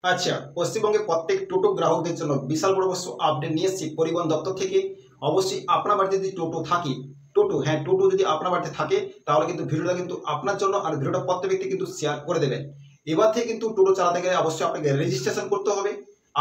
আচ্ছা, পশ্চিমবঙ্গের প্রত্যেক টোটো গ্রাহকদের জন্য বিশাল বড় আপডেট নিয়ে এসেছি পরিবহন দপ্তর থেকে। অবশ্যই আপনার বাড়িতে যদি টোটো থাকে, টোটো যদি আপনার বাড়িতে থাকে তাহলে কিন্তু ভিডিওটা কিন্তু আপনার জন্য, আর ভিডিওটা প্রত্যেক ব্যক্তি কিন্তু শেয়ার করে দেবেন। এবার থেকে কিন্তু টোটো চালাতে গেলে অবশ্যই আপনাকে রেজিস্ট্রেশন করতে হবে।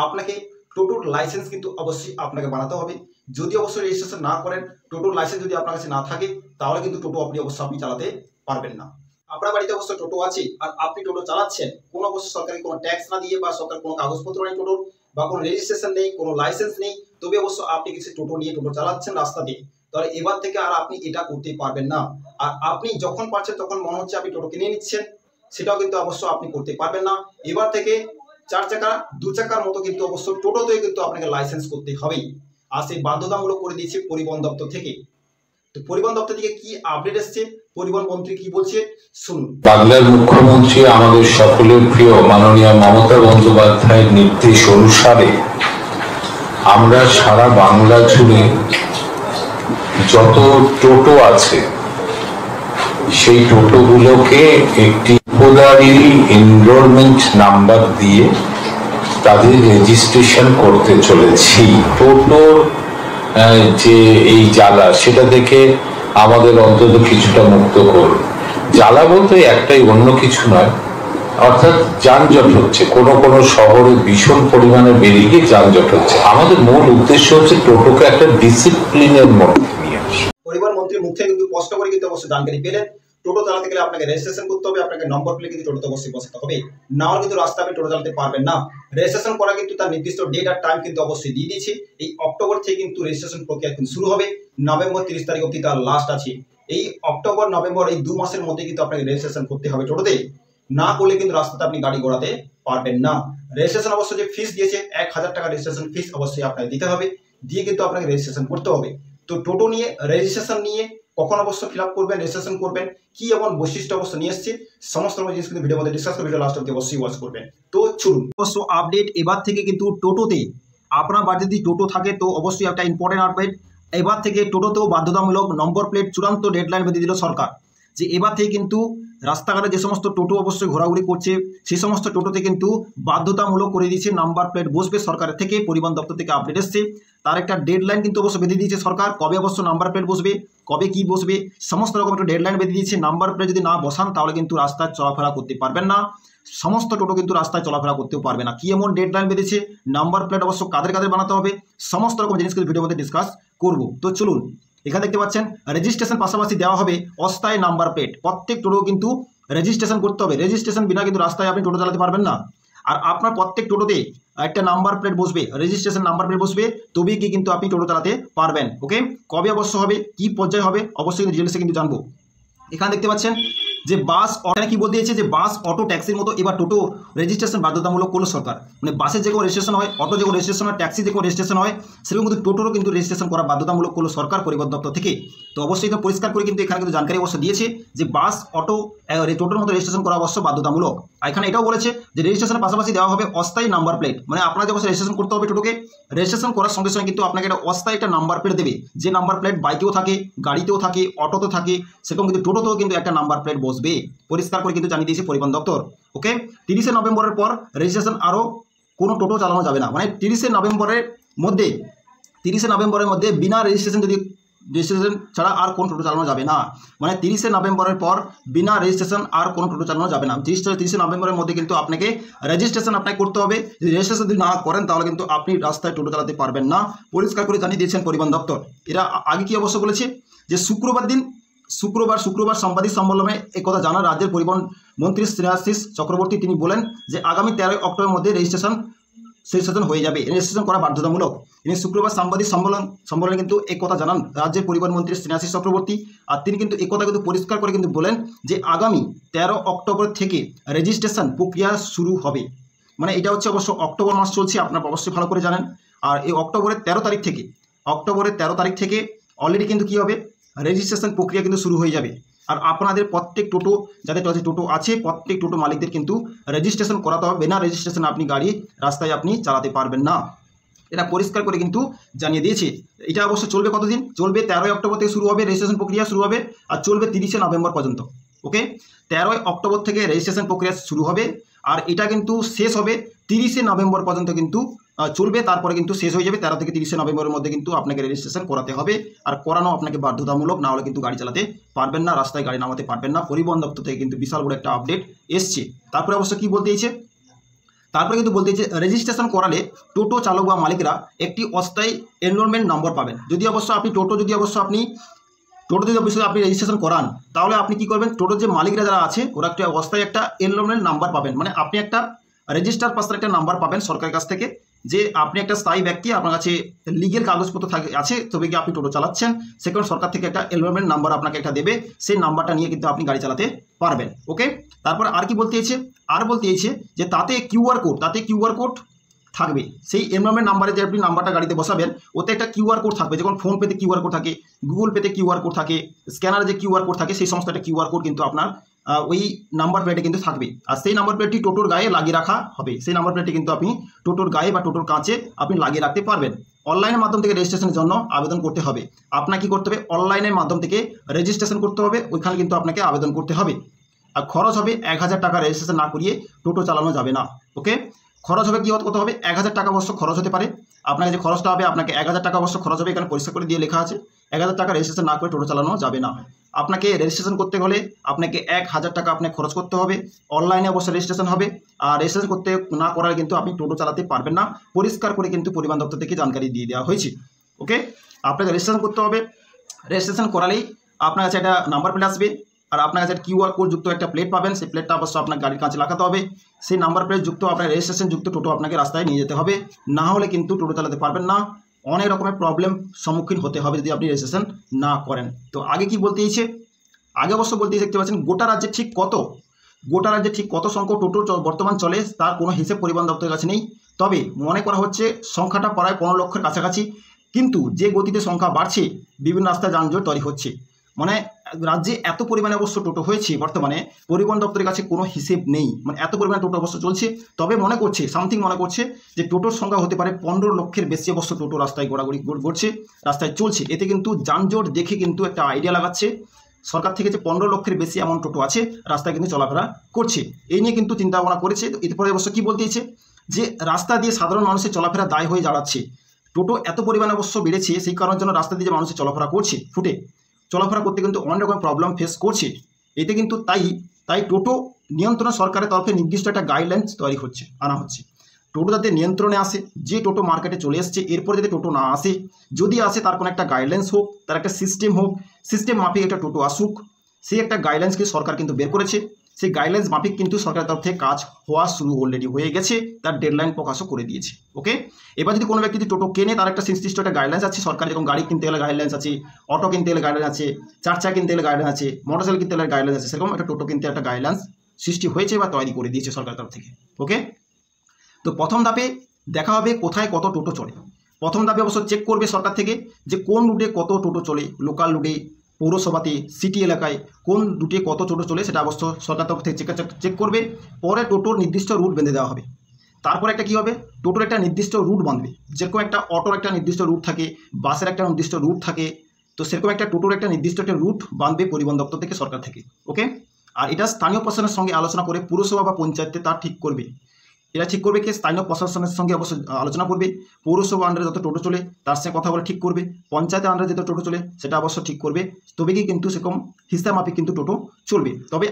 আপনাকে টোটোর লাইসেন্স কিন্তু অবশ্যই আপনাকে বানাতে হবে। যদি অবশ্যই রেজিস্ট্রেশন না করেন, টোটোর লাইসেন্স যদি আপনার কাছে না থাকে, তাহলে কিন্তু টোটো আপনি চালাতে পারবেন না। আপনার বাড়িতে অবশ্য টোটো আছে আর আপনি টোটো চালাচ্ছেন, কোনো অবশ্য সরকারি কোনো ট্যাক্স না দিয়ে বা সরকার কোনো কাগজপত্র নেই টোটোর, বা কোনো রেজিস্ট্রেশন নেই, কোনো লাইসেন্স নেই, তবে অবশ্য আপনি কিছু টোটো নিয়ে টোটো চালাচ্ছেন রাস্তা দিয়ে, তাহলে এবার থেকে আর আপনি এটা করতে পারবেন না। আর আপনি যখন পারছেন তখন মনে হচ্ছে আপনি টোটো কিনে নিচ্ছেন, সেটাও কিন্তু অবশ্য আপনি করতে পারবেন না। এবার থেকে 4 চাকা 2 চাকার মতো কিন্তু অবশ্য টোটোতে কিন্তু আপনাকে লাইসেন্স করতে হবেই, আর সেই বাধ্যতামূলক করে দিয়েছে পরিবহন দপ্তর থেকে। তো পরিবহন দপ্তর থেকে কি আপডেট এসছে, পরিবহন মন্ত্রী কি বলছে শুনুন। বাংলার মুখ্যমন্ত্রী আমাদের সকলের প্রিয় মাননীয় মমতা বন্দ্যোপাধ্যায়ের নির্দেশ অনুসারে আমরা সারা বাংলা জুড়ে যত টোটো আছে সেই টোটোগুলোকে একটি উপদারি এনরোলমেন্ট নাম্বার দিয়ে তাদের রেজিস্ট্রেশন করতে চলেছি। টোটোর যে এই জ্বালা, সেটা থেকে আমাদের অন্তত কিছুটা মুক্ত করুন। জ্বালা বলতে একটাই, অন্য কিছু নয়, অর্থাৎ যানজট হচ্ছে, কোনো কোনো শহরে ভীষণ পরিমাণে বেরিয়ে গিয়ে যানজট হচ্ছে। আমাদের মূল উদ্দেশ্য হচ্ছে টোটোকে একটা ডিসিপ্লিনের মধ্যে নিয়ে আসা। পরিবহন মন্ত্রীর মুখে কিন্তু স্পষ্ট করে কিন্তু অবশ্যই জানকারি পেলেন। টোটো চালাতে গেলে আপনাকে রেজিস্ট্রেশন করতে হবে, আপনাকে নম্বর প্লেট কিন্তু টোটোতে অবশ্যই বসাতে হবে, না হলে কিন্তু রাস্তা আপনি টোটো চালাতে পারবেন না। রেজিস্ট্রেশন করা কিন্তু তার নির্দিষ্ট ডেট আর টাইম কিন্তু অবশ্যই দিয়ে দিয়েছে। এই অক্টোবর থেকে কিন্তু রেজিস্ট্রেশন প্রক্রিয়া কিন্তু শুরু হবে, নভেম্বর 30 তারিখ অবধি তার লাস্ট আছে। এই অক্টোবর নভেম্বর এই 2 মাসের মধ্যে কিন্তু আপনাকে রেজিস্ট্রেশন করতে হবে টোটোতে, না করলে কিন্তু রাস্তাতে আপনি গাড়ি ঘোরাতে পারবেন না। রেজিস্ট্রেশন অবশ্যই যে ফিস দিয়েছে 1000 টাকা রেজিস্ট্রেশন ফিস অবশ্যই আপনাকে দিতে হবে, দিয়ে কিন্তু আপনাকে রেজিস্ট্রেশন করতে হবে। তো টোটো নিয়ে রেজিস্ট্রেশন নিয়ে কখন অবশ্য ফিল আপ করবেন, রেজিস্ট্রেশন করবেন, কি এমন বৈশিষ্ট্য অবশ্য নিয়ে এসছে, সমস্ত রকম জিনিস কিন্তু ভিডিওর মধ্যে ডিসকাস করে ভিডিও লাস্ট অবধি অবশ্যই ওয়াচ করবেন। তো চলুন অবশ্য আপডেট এবার থেকে কিন্তু টোটোতে, আপনার বাড়িতে যদি টোটো থাকে তো অবশ্যই একটা ইম্পর্টেন্ট আপডেট। এবার থেকে টোটোতেও বাধ্যতামূলক নম্বর প্লেট চূড়ান্ত ডেডলাইন বেঁধে দিল সরকার, যে এবার থেকে কিন্তু রাস্তাঘাটে যে সমস্ত টোটো অবশ্যই ঘোরাঘুরি করছে সেই সমস্ত টোটোতে কিন্তু বাধ্যতামূলক করে দিয়েছে নাম্বার প্লেট বসবে সরকারের থেকে, পরিবহন দপ্তর থেকে আপডেট এসছে। তার একটা ডেডলাইন কিন্তু অবশ্য বেঁধে দিয়েছে সরকার, কবে অবশ্য নাম্বার প্লেট বসবে, কবে কি বসবে, সমস্ত রকম একটা ডেডলাইন বেঁধে দিয়েছে। নাম্বার প্লেট যদি না বসান তাহলে কিন্তু রাস্তায় চলাফেরা করতে পারবেন না, সমস্ত টোটো কিন্তু রাস্তায় চলাফেরা করতেও পারবে না। কি এমন ডেডলাইন বেঁধেছে, নাম্বার প্লেট অবশ্য কাদের কাদের বানাতে হবে, সমস্ত রকম জিনিস কিন্তু ভিডিওর মধ্যে ডিসকাস করব। তো চলুন, এখানে দেখতে পাচ্ছেন রেজিস্ট্রেশন পাশাপাশি দেওয়া হবে অস্থায়ী নাম্বার প্লেট। প্রত্যেক টোটো কিন্তু রেজিস্ট্রেশন করতে হবে, রেজিস্ট্রেশন বিনা কিন্তু রাস্তায় আপনি টোটো চালাতে পারবেন না। আর আপনার প্রত্যেক টোটোতে একটা নাম্বার প্লেট বসবে, রেজিস্ট্রেশন নাম্বার প্লেট বসবে, তবেই কি কিন্তু আপনি টোটো চালাতে পারবেন। ওকে, কবে অবশ্য হবে, কি পর্যায়ে হবে, অবশ্যই কিন্তু ডিটেলসে কিন্তু জানবো। এখানে দেখতে পাচ্ছেন যে বাস অটো কি বলতে দিয়েছে, যে বাস অটো ট্যাক্সির মতো এবার টোটো রেজিস্ট্রেশন বাধ্যতামূলক করলো সরকার। মানে বাসের যেরকম রেজিস্ট্রেশন হয়, অটো যেরকম রেজিস্ট্রেশন হয়, ট্যাক্সি যেরকম রেজিস্ট্রেশন হয়, সেরকম কিন্তু টোটোরও কিন্তু রেজিস্ট্রেশন করা বাধ্যতামূলক করলো সরকার পরিবহন দপ্তর থেকে। তো অবশ্যই তো পরিষ্কার করে কিন্তু এখানে কিন্তু জানকারি অবশ্য দিয়েছে যে বাস অটো টোটোর মতো রেজিস্ট্রেশন করা অবশ্য বাধ্যতামূলক। আর এখানে এটাও বলেছে যে রেজিস্ট্রেশনের পাশাপাশি দেওয়া হবে অস্থায়ী নাম্বার প্লেট। মানে আপনার যখন রেজিস্ট্রেশন করতে হবে টোটোকে, রেজিস্ট্রেশন করার সঙ্গে সঙ্গে কিন্তু আপনাকে একটা অস্থায়ী একটা নাম্বার প্লেট দেবে, যে নাম্বার প্লেট বাইকেও থাকে, গাড়িতেও থাকে, অটোতেও থাকে, সেরকম কিন্তু টোটোতেও কিন্তু একটা নাম্বার প্লেট বসবে। পরিষ্কার করে কিন্তু জানিয়ে দিয়েছে পরিবহন দপ্তর। ওকে, 30 নভেম্বরের পর রেজিস্ট্রেশন আরও কোনো টোটো চালানো যাবে না। মানে 30 নভেম্বরের মধ্যে বিনা রেজিস্ট্রেশন ছাড়া আর কোনো টোটো চালানো যাবে না। মানে 30 নভেম্বরের পর বিনা রেজিস্ট্রেশন আর কোনো টোটো চালানো যাবে না। 30 নভেম্বরের মধ্যে কিন্তু আপনাকে রেজিস্ট্রেশন করতে হবে। যদি রেজিস্ট্রেশন যদি না করেন তাহলে কিন্তু আপনি রাস্তায় টোটো চালাতে পারবেন না, পরিষ্কার করে জানিয়ে দিয়েছেন পরিবহন দপ্তর। এরা আগে কি অবশ্য বলেছে যে শুক্রবার সাংবাদিক সম্মেলনে একথা জানান রাজ্যের পরিবহন মন্ত্রী শ্রেয়াশিস চক্রবর্তী। তিনি বলেন যে আগামী 13 অক্টোবরের মধ্যে রেজিস্ট্রেশন হয়ে যাবে, রেজিস্ট্রেশন করা বাধ্যতামূলক। তিনি শুক্রবার সাংবাদিক সম্মেলনে কিন্তু একথা জানান রাজ্যের পরিবহন মন্ত্রী শ্রেয়াশিস চক্রবর্তী। আর তিনি কিন্তু একথা কিন্তু পরিষ্কার করে কিন্তু বলেন যে আগামী 13 অক্টোবর থেকে রেজিস্ট্রেশন প্রক্রিয়া শুরু হবে। মানে এটা হচ্ছে অবশ্য অক্টোবর মাস চলছে, আপনারা অবশ্যই ভালো করে জানেন। আর এই অক্টোবরের 13 তারিখ থেকে অলরেডি কিন্তু কী হবে, রেজিস্ট্রেশন প্রক্রিয়া কিন্তু শুরু হয়ে যাবে। আর আপনাদের প্রত্যেক টোটো, যাদের টোটো আছে, প্রত্যেক টোটো মালিকদের কিন্তু রেজিস্ট্রেশন করাতে হবে। বিনা রেজিস্ট্রেশন আপনি গাড়ি রাস্তায় আপনি চালাতে পারবেন না, এটা পরিষ্কার করে কিন্তু জানিয়ে দিয়েছে। এটা অবশ্য চলবে কতদিন, চলবে 13 অক্টোবর থেকে শুরু হবে, রেজিস্ট্রেশন প্রক্রিয়া শুরু হবে, আর চলবে 30 নভেম্বর পর্যন্ত। ওকে, 13 অক্টোবর থেকে রেজিস্ট্রেশন প্রক্রিয়া শুরু হবে আর এটা কিন্তু শেষ হবে 30শে নভেম্বর পর্যন্ত কিন্তু চলবে, তারপরে কিন্তু শেষ হয়ে যাবে। 13 থেকে 30শে নভেম্বরের মধ্যে কিন্তু আপনাকে রেজিস্ট্রেশন করাতে হবে, আর করানো আপনাকে বাধ্যতামূলক, না হলে কিন্তু গাড়ি চালাতে পারবেন না, রাস্তায় গাড়ি নামাতে পারবেন না। পরিবহন দপ্তর থেকে কিন্তু বিশাল বড় একটা আপডেট এসছে। তারপরে অবশ্য কি বলতে চাইছে, তারপরে কিন্তু বলতে চাইছে রেজিস্ট্রেশন করালে টোটো চালক বা মালিকরা একটি অস্থায়ী এনরোলমেন্ট নম্বর পাবেন। যদি অবশ্য আপনি টোটো যদি আপনি রেজিস্ট্রেশন করান, তাহলে আপনি কি করবেন, টোটোর যে মালিকরা যারা আছে ওরা একটা অস্থায়ী একটা এনরোলমেন্ট নাম্বার পাবেন। মানে আপনি একটা রেজিস্টার পাসের একটা নাম্বার পাবেন সরকারের কাছ থেকে, যে আপনি একটা স্থায়ী ব্যক্তি, আপনার কাছে লিগেল কাগজপত্র আছে, তবে কি আপনি টোটো চালাচ্ছেন। সেখানে সরকার থেকে একটা এনরোলমেন্ট নাম্বার আপনাকে একটা দেবে, সেই নাম্বারটা নিয়ে কিন্তু আপনি গাড়ি চালাতে পারবেন। ওকে, তারপর আর কি বলতে চাইছে, যে তাতে কিউআর কোড থাকবে। সেই এনরোলমেন্ট নাম্বারে যে আপনি নাম্বারটা গাড়িতে বসাবেন, ওতে একটা কিউআর কোড থাকবে। যেমন ফোনপেতে কিউআর কোড থাকে, গুগল পেতে কিউআর কোড থাকে, স্ক্যানারে যে কিউআর কোড থাকে, সেই সমস্ত একটা কিউআর কোড কিন্তু আপনার ওই নাম্বার প্লেটে কিন্তু থাকবে। আর সেই নাম্বার প্লেটটি টোটোর গায়ে লাগিয়ে রাখা হবে। সেই নাম্বার প্লেটটি কিন্তু আপনি টোটোর গায়ে বা টোটোর কাঁচে আপনি লাগিয়ে রাখতে পারবেন। অনলাইনের মাধ্যম থেকে রেজিস্ট্রেশনের জন্য আবেদন করতে হবে। আপনাকে কি করতে হবে, অনলাইনের মাধ্যম থেকে রেজিস্ট্রেশন করতে হবে, ওইখানে কিন্তু আপনাকে আবেদন করতে হবে। আর খরচ হবে 1000 টাকা, রেজিস্ট্রেশন না করিয়ে টোটো চালানো যাবে না। ওকে, খরচ হবে কি কত হবে, 1000 টাকা অবশ্য খরচ হতে পারে। আপনাকে যে খরচটা হবে, আপনাকে 1000 টাকা অবশ্য খরচ হবে, এখানে পরিষ্কার করে দিয়ে লেখা আছে 1000 টাকা রেজিস্ট্রেশন না করে টোটো চালানো যাবে না। আপনাকে রেজিস্ট্রেশন করতে হলে আপনাকে 1000 টাকা আপনাকে খরচ করতে হবে। অনলাইনে অবশ্যই রেজিস্ট্রেশন হবে, আর রেজিস্ট্রেশন করতে না করার কিন্তু আপনি টোটো চালাতে পারবেন না। পরিষ্কার করে কিন্তু পরিবহন দপ্তর থেকে জানকারি দিয়ে দেওয়া হয়েছে। ওকে, আপনাকে রেজিস্ট্রেশন করতে হবে। রেজিস্ট্রেশন করালেই আপনার কাছে একটা নাম্বার প্লেট আসবে, আর আপনার কাছে কিউআর কোড যুক্ত একটা প্লেট পাবেন। সেই প্লেটটা অবশ্য আপনার গাড়ির কাছে লাগাতে হবে। সেই নাম্বার প্লেট যুক্ত আপনার রেজিস্ট্রেশন যুক্ত টোটো আপনাকে রাস্তায় নিয়ে যেতে হবে, না হলে কিন্তু টোটো চালাতে পারবেন না। অনেক রকমের প্রবলেম সম্মুখীন হতে হবে যদি আপনি রেজিস্ট্রেশন না করেন। তো আগে কি বলতে চাইছে, আগে অবশ্য বলতে দেখতে পাচ্ছেন গোটা রাজ্যে ঠিক কত সংখ্যক টোটো বর্তমান চলে তার কোনো হিসেব পরিবহন দপ্তরের কাছে নেই। তবে মনে করা হচ্ছে সংখ্যাটা প্রায় 15 লক্ষের কাছাকাছি। কিন্তু যে গতিতে সংখ্যা বাড়ছে, বিভিন্ন রাস্তায় যানজট তৈরি হচ্ছে। মানে রাজ্যে এত পরিমাণে অবশ্য টোটো হয়েছে, বর্তমানে পরিবহন দপ্তরের কাছে কোনো হিসেব নেই। মানে এত পরিমাণে টোটো অবশ্য চলছে। তবে মনে করছে যে টোটোর সংখ্যা হতে পারে 15 লক্ষের বেশি অবশ্য টোটো রাস্তায় ঘোরাঘুরি করছে, রাস্তায় চলছে। এতে কিন্তু যানজট দেখে কিন্তু একটা আইডিয়া লাগাচ্ছে সরকার থেকে যে 15 লক্ষের বেশি এমন টোটো আছে রাস্তায় কিন্তু চলাফেরা করছে। এই নিয়ে কিন্তু চিন্তা ভাবনা করেছে। এরপরে অবশ্য কী বলতে চাইছে, যে রাস্তা দিয়ে সাধারণ মানুষের চলাফেরা দায় হয়ে দাঁড়াচ্ছে। টোটো এত পরিমাণে অবশ্য বেড়েছে, সেই কারণের জন্য রাস্তা দিয়ে যে মানুষের চলাফেরা করছে, চলাফেরা করতে কিন্তু অনেক রকম প্রবলেম ফেস করছে। এতে কিন্তু তাই টোটো নিয়ন্ত্রণ সরকারের তরফে নির্দিষ্ট একটা গাইডলাইন্স আনা হচ্ছে। টোটো যাতে নিয়ন্ত্রণে আসে, যে টোটো মার্কেটে চলে এসছে এরপরে যাতে টোটো না আসে, যদি আসে তার কোনো একটা গাইডলাইন্স হোক, তার একটা সিস্টেম হোক, সিস্টেম মাফিক একটা টোটো আসুক, সেই একটা গাইডলাইন্সকে সরকার কিন্তু বের করেছে। সেই গাইডলাইন্স মাফিক কিন্তু সরকারের তরফ থেকে কাজ হওয়া শুরু অলরেডি হয়ে গেছে, তার ডেডলাইন প্রকাশও করে দিয়েছে। ওকে, এবার যদি কোনো ব্যক্তি টোটো কেনে, তার একটা নির্দিষ্ট একটা গাইডলাইন্স আছে সরকার। যেরকম গাড়ি কিনতে গেলে গাইডলাইন্স আছে, অটো কিনতে গেলে গাইডলাইন আছে, 4 চাকা কিনতে গেলে গাইডলাইন আছে, মোটরসাইকেল কিনতে গেলে গাইডলাইন আছে, সেরকম একটা টোটো কিনতে একটা গাইডলাইন্স সৃষ্টি হয়েছে বা তৈরি করে দিয়েছে সরকারের তরফ থেকে। ওকে, তো প্রথম ধাপে দেখা হবে কোথায় কত টোটো চলে। প্রথম ধাপে অবশ্য চেক করবে সরকার থেকে যে কোন রুটে কত টোটো চলে, লোকাল রুটে, পৌরসভাতে, সিটি এলাকায় কোন রুটে কত টোটো চলে, সেটা অবশ্য সরকার তরফ থেকে চেক করবে। পরে টোটোর নির্দিষ্ট রুট বেঁধে দেওয়া হবে। তারপরে একটা কী হবে, টোটোর একটা নির্দিষ্ট রুট বাঁধবে। যেরকম একটা অটোর একটা নির্দিষ্ট রুট থাকে, বাসের একটা নির্দিষ্ট রুট থাকে, তো সেরকম একটা টোটোর একটা নির্দিষ্ট একটা রুট বাঁধবে পরিবহন দপ্তর থেকে, সরকার থেকে। ওকে, আর এটা স্থানীয় প্রশাসনের সঙ্গে আলোচনা করে পুরসভা বা পঞ্চায়েতে তা ঠিক করবে। এরা ঠিক করবে কি, স্থানীয় প্রশাসনের সঙ্গে অবশ্যই আলোচনা করবে। পৌরসভা আন্ডারে যত টোটো চলে তার সঙ্গে কথা বলে ঠিক করবে। পঞ্চায়েতের আন্ডারে যত টোটো চলে সেটা অবশ্য ঠিক করবে। তবে কি কিন্তু সেরকম হিসাব মাফিক কিন্তু টোটো চলবে। তবে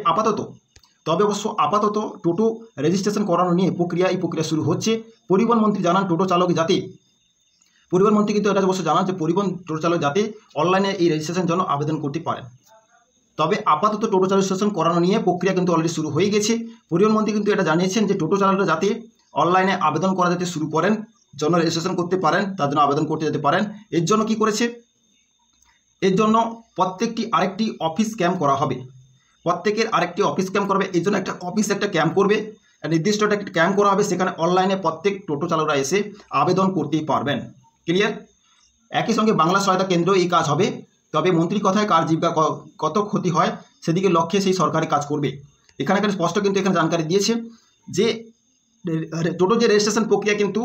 অবশ্য আপাতত টোটো রেজিস্ট্রেশন করানো নিয়ে এই প্রক্রিয়া শুরু হচ্ছে। পরিবহন মন্ত্রী জানান টোটো চালক যাতে, পরিবহন মন্ত্রী কিন্তু এটা অবশ্য জানান যে টোটো চালক যাতে অনলাইনে এই রেজিস্ট্রেশনের জন্য আবেদন করতে পারেন। তবে আপাতত টোটো রেজিস্ট্রেশন করানো নিয়ে প্রক্রিয়া কিন্তু অলরেডি শুরু হয়ে গেছে। পরিবহন মন্ত্রী কিন্তু এটা জানিয়েছেন যে টোটো চালকরা যাতে অনলাইনে আবেদন করা যাতে শুরু করেন, জন্য রেজিস্ট্রেশন করতে পারেন, তার জন্য আবেদন করতে যেতে পারেন। এর জন্য কি করেছে, এর জন্য প্রত্যেকটি আরেকটি অফিস ক্যাম্প করা হবে। প্রত্যেকের আরেকটি অফিস ক্যাম্প করবে। এই জন্য একটা ক্যাম্প করবে, নির্দিষ্ট একটা ক্যাম্প করা হবে। সেখানে অনলাইনে প্রত্যেক টোটো চালকরা এসে আবেদন করতেই পারবেন। ক্লিয়ার? একই সঙ্গে বাংলা সহায়তা কেন্দ্র এই কাজ হবে। তবে মন্ত্রী কথায় কার জীবিকা কত ক্ষতি হয় সেদিকে লক্ষ্যে সেই সরকারি কাজ করবে। এখানে স্পষ্ট কিন্তু এখানে জানকারি দিয়েছে যে টোটো যে রেজিস্ট্রেশন প্রক্রিয়া কিন্তু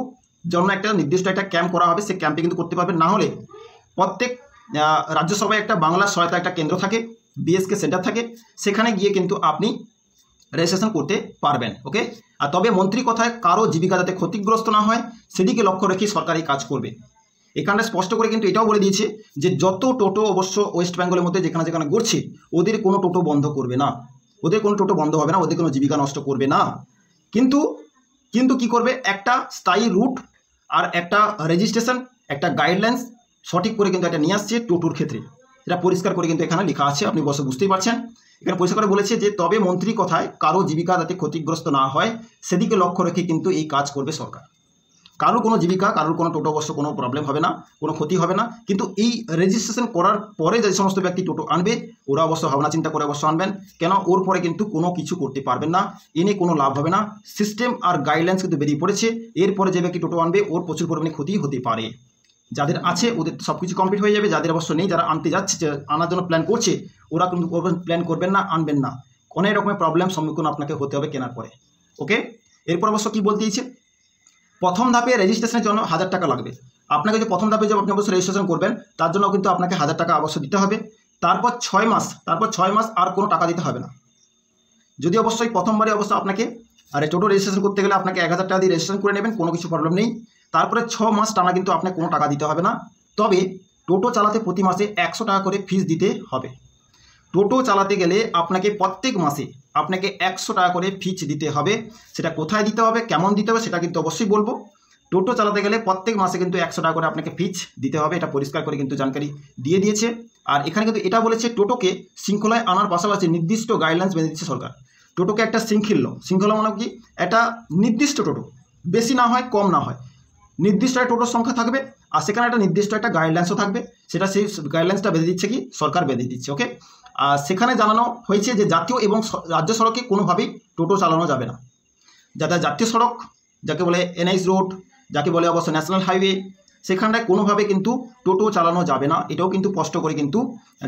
জন্য একটা নির্দিষ্ট একটা ক্যাম্প করা হবে। সেই ক্যাম্পে কিন্তু করতে পারবেন। না হলে প্রত্যেক রাজ্যসভায় একটা বাংলা সহায়তা একটা কেন্দ্র থাকে, বিএসকে সেন্টার থাকে, সেখানে গিয়ে কিন্তু আপনি রেজিস্ট্রেশন করতে পারবেন। ওকে, আর তবে মন্ত্রী কথায় কারো জীবিকা যাতে ক্ষতিগ্রস্ত না হয় সেদিকে লক্ষ্য রেখে সরকার এই কাজ করবে। এখানে স্পষ্ট করে কিন্তু এটাও বলে দিয়েছে যে যত টোটো অবশ্য ওয়েস্ট বেঙ্গলের মধ্যে যেখানে যেখানে ঘুরছে ওদের কোনো টোটো বন্ধ করবে না, ওদের কোনো টোটো বন্ধ হবে না, ওদের কোনো জীবিকা নষ্ট করবে না। কিন্তু কিন্তু কি করবে, একটা স্থায়ী রুট আর একটা রেজিস্ট্রেশন, একটা গাইডলাইন্স সঠিক করে কিন্তু এটা নিয়ে আসছে টোটোর ক্ষেত্রে। এটা পরিষ্কার করে কিন্তু এখানে লেখা আছে, আপনি বসে বুঝতেই পারছেন। এখানে পরিষ্কার করে বলেছে যে তবে মন্ত্রী কথায় কারো জীবিকা যাতে ক্ষতিগ্রস্ত না হয় সেদিকে লক্ষ্য রেখে কিন্তু এই কাজ করবে সরকার। কারোর কোনো জীবিকা, কারোর কোনো টোটো অবশ্য কোনো প্রবলেম হবে না, কোনো ক্ষতি হবে না। কিন্তু এই রেজিস্ট্রেশন করার পরে যে সমস্ত ব্যক্তি টোটো আনবে ওরা অবশ্য ভাবনা চিন্তা করে অবশ্য আনবেন, কেন ওর পরে কিন্তু কোনো কিছু করতে পারবেন না, এনে কোনো লাভ হবে না। সিস্টেম আর গাইডলাইন্স কিন্তু বেরিয়ে পড়েছে, এরপরে যে ব্যক্তি টোটো আনবে ওর প্রচুর পরিমাণে ক্ষতি হতে পারে। যাদের আছে ওদের সব কিছু কমপ্লিট হয়ে যাবে, যাদের অবশ্য নেই, যারা আনতে যাচ্ছে, আনার জন্য প্ল্যান করছে, ওরা কিন্তু প্ল্যান করবেন না, আনবেন না, অনেক রকমের প্রবলেম সম্মুখীন আপনাকে হতে হবে কেনার পরে। ওকে, এরপর অবশ্য কী বলতে দিয়েছে, প্রথম ধাপে রেজিস্ট্রেশনের জন্য 1000 টাকা লাগবে। আপনাকে যে প্রথম ধাপে যে আপনি অবশ্যই রেজিস্ট্রেশন করবেন তার জন্য কিন্তু আপনাকে 1000 টাকা অবশ্যই দিতে হবে। তারপর 6 মাস আর কোনো টাকা দিতে হবে না। যদি অবশ্যই প্রথমবারে অবশ্য আপনাকে আর টোটো রেজিস্ট্রেশন করতে গেলে আপনাকে 1000 টাকা দিয়ে রেজিস্ট্রেশন করে নেবেন, কোনো কিছু প্রবলেম নেই। তারপরে 6 মাস টানা কিন্তু আপনাকে কোনো টাকা দিতে হবে না। তবে টোটো চালাতে প্রতি মাসে 100 টাকা করে ফিস দিতে হবে। টোটো চালাতে গেলে আপনাকে প্রত্যেক মাসে আপনাকে 100 টাকা করে ফিস দিতে হবে। সেটা কোথায় দিতে হবে, কেমন দিতে হবে সেটা কিন্তু অবশ্যই বলবো। টোটো চালাতে গেলে প্রত্যেক মাসে কিন্তু 100 টাকা করে আপনাকে ফিস দিতে হবে, এটা পরিষ্কার করে কিন্তু জানকারি দিয়ে দিয়েছে। আর এখানে কিন্তু এটা বলেছে টোটোকে শৃঙ্খলায় আনার পাশাপাশি নির্দিষ্ট গাইডলাইন্স বেঁধে দিচ্ছে সরকার। টোটোকে একটা শৃঙ্খলা মানে কি, একটা নির্দিষ্ট টোটো, বেশি না হয় কম না হয়, নির্দিষ্ট একটা টোটোর সংখ্যা থাকবে আর সেখানে একটা নির্দিষ্ট একটা গাইডলাইন্সও থাকবে, সেটা সেই গাইডলাইন্সটা বেঁধে দিচ্ছে কি সরকার বেঁধে দিচ্ছে। ওকে, আর সেখানে জানানো হয়েছে যে জাতীয় এবং রাজ্য সড়কে কোনোভাবেই টোটো চালানো যাবে না। যাতে জাতীয় সড়ক যাকে বলে NH রোড, যাকে বলে অবশ্য ন্যাশনাল হাইওয়ে, সেখানটায় কোনোভাবে কিন্তু টোটো চালানো যাবে না, এটাও কিন্তু স্পষ্ট করে কিন্তু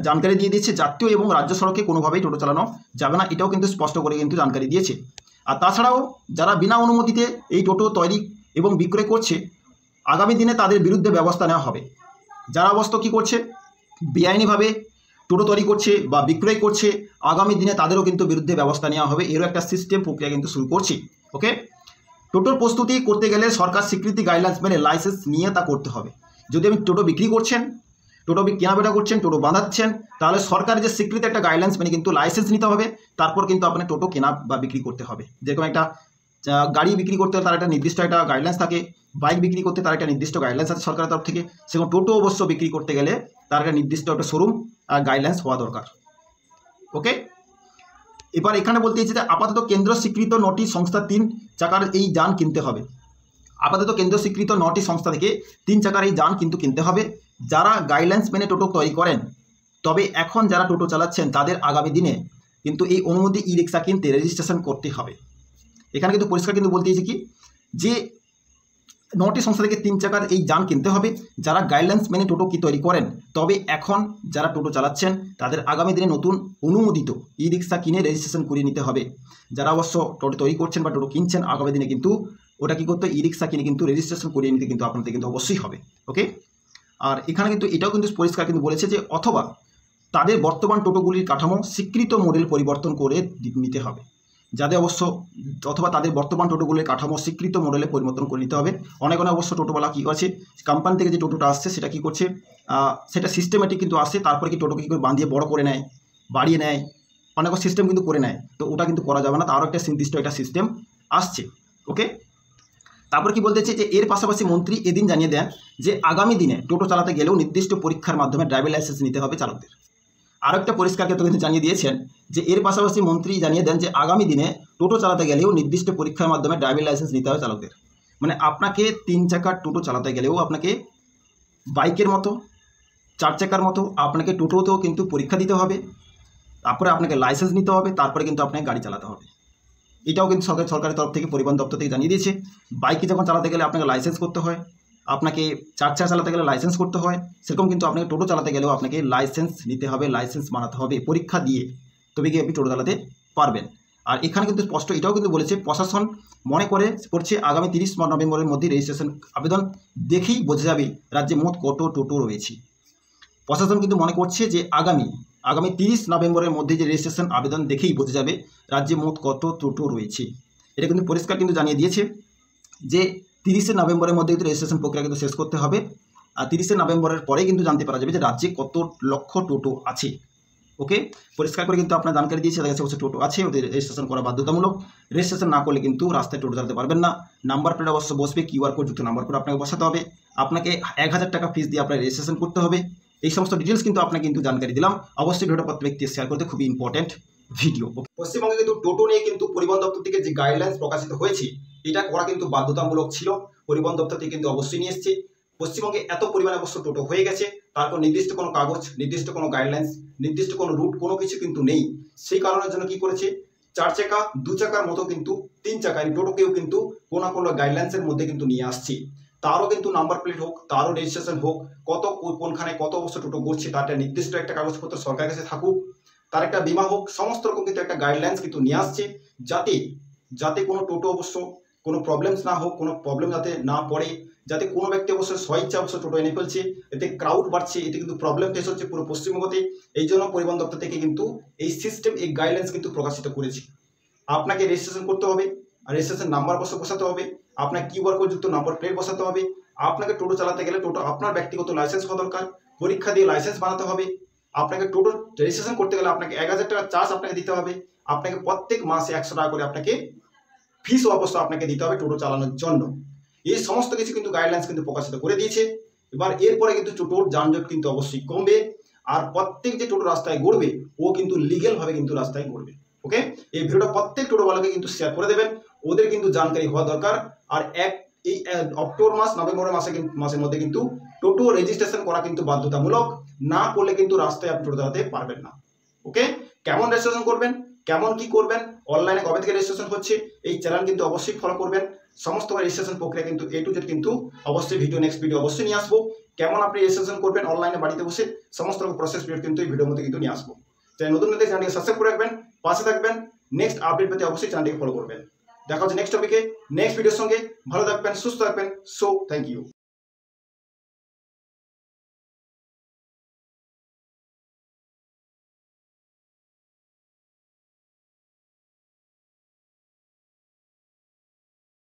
জানকারি দিয়ে দিয়েছে। জাতীয় এবং রাজ্য সড়কে কোনোভাবেই টোটো চালানো যাবে না, এটাও কিন্তু স্পষ্ট করে কিন্তু জানকারি দিয়েছে। আর তাছাড়াও যারা বিনা অনুমতিতে এই টোটো তৈরি এবং বিক্রয় করছে আগামী দিনে তাদের বিরুদ্ধে ব্যবস্থা নেওয়া হবে। যারা অবশ্য কী করছে, বেআইনিভাবে টোটো তৈরি করছে বা বিক্রয় করছে, আগামী দিনে তাদেরও কিন্তু বিরুদ্ধে ব্যবস্থা নেওয়া হবে, এরও একটা সিস্টেম প্রক্রিয়া কিন্তু শুরু করছি। ওকে, টোটোর প্রস্তুতি করতে গেলে সরকার স্বীকৃতি গাইডলাইন্স মেনে লাইসেন্স নিয়ে তা করতে হবে। যদি আপনি টোটো বিক্রি করছেন, টোটো কেনাবেচা করছেন, টোটো বাঁধাচ্ছেন, তাহলে সরকারের যে স্বীকৃতি একটা গাইডলাইন্স মেনে কিন্তু লাইসেন্স নিতে হবে, তারপর কিন্তু আপনার টোটো কেনা বা বিক্রি করতে হবে। যেরকম একটা গাড়ি বিক্রি করতে তার একটা নির্দিষ্ট একটা গাইডলাইন্স থাকে, বাইক বিক্রি করতে তার একটা নির্দিষ্ট গাইডলাইন্স আছে সরকারের তরফ থেকে, সেরকম টোটো অবশ্য বিক্রি করতে গেলে তার একটা নির্দিষ্ট একটা শোরুম আর গাইডলাইন্স হওয়া দরকার। ওকে, এবার এখানে বলতে চাইছি যে আপাতত কেন্দ্র স্বীকৃত 9টি সংস্থা 3 চাকার এই যান কিনতে হবে। আপাতত কেন্দ্র স্বীকৃত 9টি সংস্থা থেকে 3 চাকার এই যান কিন্তু কিনতে হবে যারা গাইডলাইন্স মেনে টোটো তৈরি করেন। তবে এখন যারা টোটো চালাচ্ছেন তাদের আগামী দিনে কিন্তু এই অনুমতি ই-রিক্সা কিনতে রেজিস্ট্রেশন করতে হবে। এখানে কিন্তু পরিষ্কার কিন্তু বলতে চাইছি কি যে 9টি সংস্থা থেকে 3 চাকার এই যান কিনতে হবে যারা গাইডলাইন্স মেনে টোটো কি তৈরি করেন। তবে এখন যারা টোটো চালাচ্ছেন তাদের আগামী দিনে নতুন অনুমোদিত ই-রিক্সা কিনে রেজিস্ট্রেশন করিয়ে নিতে হবে। যারা অবশ্য টোটো তৈরি করছেন বা টোটো কিনছেন আগামী দিনে কিন্তু ওটা কী করতে, ই-রিক্সা কিনে কিন্তু রেজিস্ট্রেশন করিয়ে নিতে কিন্তু আপনাদের কিন্তু অবশ্যই হবে। ওকে, আর এখানে কিন্তু এটাও কিন্তু পরিষ্কার কিন্তু বলেছে যে অথবা তাদের বর্তমান টোটোগুলির কাঠামো স্বীকৃত মডেল পরিবর্তন করে নিতে হবে। যাদের অবশ্য অথবা তাদের বর্তমান টোটোগুলির কাঠামো স্বীকৃত মডেলে পরিবর্তন করে নিতে হবে। অনেক অবশ্য টোটোওয়ালা কী করছে, কোম্পানি থেকে যে টোটোটা আসছে সেটা কী করছে, সেটা সিস্টেমেটিক কিন্তু আসছে, তারপরে কি টোটোকে কী করে বাঁধিয়ে বড় করে নেয়, বাড়িয়ে নেয়, অনেক সিস্টেম কিন্তু করে নেয়। তো ওটা কিন্তু করা যাবে না, তারও একটা নির্দিষ্ট একটা সিস্টেম আসছে। ওকে, তারপর কি বলতে চাই যে এর পাশাপাশি মন্ত্রী এদিন জানিয়ে দেন যে আগামী দিনে টোটো চালাতে গেলেও নির্দিষ্ট পরীক্ষার মাধ্যমে ড্রাইভিং লাইসেন্স নিতে হবে চালকদের। আরও একটা পরিষ্কার ক্ষেত্রে কিন্তু জানিয়ে দিয়েছেন যে এর পাশাপাশি মন্ত্রী জানিয়ে দেন যে আগামী দিনে টোটো চালাতে গেলেও নির্দিষ্ট পরীক্ষার মাধ্যমে ড্রাইভিং লাইসেন্স নিতে হবে চালকদের। মানে আপনাকে 3 চাকার টোটো চালাতে গেলেও আপনাকে বাইকের মতো 4 চাকার মতো আপনাকে টোটোতেও কিন্তু পরীক্ষা দিতে হবে, তারপরে আপনাকে লাইসেন্স নিতে হবে, তারপরে কিন্তু আপনাকে গাড়ি চালাতে হবে। এটাও কিন্তু সরকারের তরফ থেকে পরিবহন দপ্তর থেকে জানিয়ে দিয়েছে। বাইকে যখন চালাতে গেলে আপনাকে লাইসেন্স করতে হয়, আপনাকে 4 চাকা চালাতে গেলে লাইসেন্স করতে হয়, সেরকম কিন্তু আপনাকে টোটো চালাতে গেলেও আপনাকে লাইসেন্স নিতে হবে, লাইসেন্স বানাতে হবে পরীক্ষা দিয়ে, তবে গিয়ে আপনি টোটো চালাতে পারবেন। আর এখানে কিন্তু স্পষ্ট এটাও কিন্তু বলেছে প্রশাসন মনে করছে আগামী 30 নভেম্বরের মধ্যে রেজিস্ট্রেশন আবেদন দেখেই বোঝা যাবে রাজ্যে মোট কত টোটো রয়েছে। প্রশাসন কিন্তু মনে করছে যে আগামী আগামী 30 নভেম্বরের মধ্যে যে রেজিস্ট্রেশন আবেদন দেখেই বোঝা যাবে রাজ্যে মোট কত টোটো রয়েছে। এটা কিন্তু পরিষ্কার কিন্তু জানিয়ে দিয়েছে যে 30 নভেম্বরের মধ্যে কিন্তু রেজিস্ট্রেশন প্রক্রিয়া কিন্তু শেষ করতে হবে। আর 30 নভেম্বরের পরে কিন্তু জানতে পারা যাবে যে রাজ্যে কত লক্ষ টোটো আছে। ওকে, পরিষ্কার করে কিন্তু আপনার জানকারি দিয়েছে, দেখা যাচ্ছে টোটো আছে, ওদের রেজিস্ট্রেশন করা বাধ্যতামূলক। রেজিস্ট্রেশন না করলে কিন্তু রাস্তায় টোটো চালাতে পারবেন না। নাম্বার প্লেট অবশ্য বসবে, কিউআর কোড যুক্ত নাম্বার প্লেট আপনাকে বসাতে হবে। আপনাকে 1000 টাকা ফিস দিয়ে আপনার রেজিস্ট্রেশন করতে হবে। এই সমস্ত ডিটেলস কিন্তু আপনাকে কিন্তু জানকারি দিলাম। অবশ্যই ভিডিওটা প্রত্যেক ব্যক্তি শেয়ার করতে, খুবই ইম্পর্টেন্ট ভিডিও। পশ্চিমবঙ্গে কিন্তু টোটো নিয়ে কিন্তু পরিবহন দপ্তর থেকে যে গাইডলাইন্স প্রকাশিত হয়েছে এটা করা কিন্তু বাধ্যতামূলক ছিল। পরিবহন দপ্তর থেকে কিন্তু অবশ্যই নিয়ে এসেছে। পশ্চিমবঙ্গে এত পরিমাণে অবশ্য টোটো হয়ে গেছে, তারপর নির্দিষ্ট কোনো কাগজ, নির্দিষ্ট কোনো গাইডলাইন্স, নির্দিষ্ট কোনো রুট, কোনো কিছু কিন্তু নেই। সেই কারণের জন্য কি করেছে, 4 চাকা 2 চাকার মতো কিন্তু 3 চাকায় টোটোকেও কিন্তু কোনো কোনো গাইডলাইন্সের মধ্যে কিন্তু নিয়ে আসছে। তারও কিন্তু নাম্বার প্লেট হোক, তারও রেজিস্ট্রেশন হোক, কত কোনখানে কত অবশ্য টোটো ঘুরছে তার একটা নির্দিষ্ট একটা কাগজপত্র সরকারের কাছে থাকুক, তার একটা বিমা হোক, সমস্ত রকম কিন্তু একটা গাইডলাইন্স কিন্তু নিয়ে আসছে, যাতে কোনো টোটো অবশ্য কোনো প্রবলেমস না হোক, কোনো প্রবলেম যাতে না পড়ে, যাতে কোনো ব্যক্তি অবশ্য স্বইচ্ছা অবশ্য টোটো এনে ফেলছে, এতে ক্রাউড বাড়ছে, এতে কিন্তু প্রবলেম ফেস হচ্ছে পুরো পশ্চিমবঙ্গতে। এই জন্য পরিবহন দপ্তর থেকে কিন্তু এই সিস্টেম, এই গাইডলাইন্স কিন্তু প্রকাশিত করেছে। আপনাকে রেজিস্ট্রেশন করতে হবে, আর রেজিস্ট্রেশন নাম্বার অবশ্য বসাতে হবে, আপনার কিউআর কোড যুক্ত নাম্বার প্লেট বসাতে হবে। আপনাকে টোটো চালাতে গেলে টোটো আপনার ব্যক্তিগত লাইসেন্স হওয়া দরকার, পরীক্ষা দিয়ে লাইসেন্স বানাতে হবে। আপনাকে টোটো রেজিস্ট্রেশন করতে গেলে আপনাকে 1000 টাকা চার্জ আপনাকে দিতে হবে। আপনাকে প্রত্যেক মাসে 100 টাকা করে আপনাকে ফিস অবশ্য আপনাকে দিতে হবে টোটো চালানোর জন্য। এই সমস্ত কিছু কিন্তু গাইডলাইন্স কিন্তু প্রকাশিত করে দিয়েছে। এবার এরপরে কিন্তু টোটোর যানজট কিন্তু অবশ্যই কমবে, আর প্রত্যেক যে টোটো রাস্তায় ঘুরবে ও কিন্তু লিগ্যাল ভাবে কিন্তু রাস্তায় ঘুরবে। ওকে, এই ভিডিওটা প্রত্যেক টোটোওয়ালাকে কিন্তু শেয়ার করে দেবেন, ওদের কিন্তু জানকারি হওয়া দরকার। আর এই অক্টোবর মাস, নভেম্বর মাসের মধ্যে কিন্তু টোটো রেজিস্ট্রেশন করা কিন্তু বাধ্যতামূলক। না করলে কিন্তু রাস্তায় আপনি টোটো চালাতে পারবেন না। ওকে, কেমন রেজিস্ট্রেশন করবেন, কেমন কি করবেন, অনলাইনে কবে থেকে রেজিস্ট্রেশন হচ্ছে, এই চ্যানেল কিন্তু অবশ্যই ফলো করবেন। সমস্ত রেজিস্ট্রেশন প্রক্রিয়া কিন্তু A to Z কিন্তু অবশ্যই নেক্সট ভিডিও অবশ্যই নিয়ে আসবো। কেমন আপনি রেজিস্ট্রেশন করবেন অনলাইনে বাড়িতে বসে, সমস্ত রকম প্রসেস ভিডিও কিন্তু এই ভিডিওর মধ্যে কিন্তু নিয়ে আসবো। তাই নতুন চ্যানেলটিকে সাবস্ক্রাইব করে রাখবেন, পাশে থাকবেন। নেক্সট আপডেট পেতে অবশ্যই চ্যানেলটিকে ফলো করবেন। দেখা হচ্ছে নেক্সট টপিকে, নেক্সট ভিডিওর সঙ্গে। ভালো থাকবেন, সুস্থ থাকবেন। So thank you.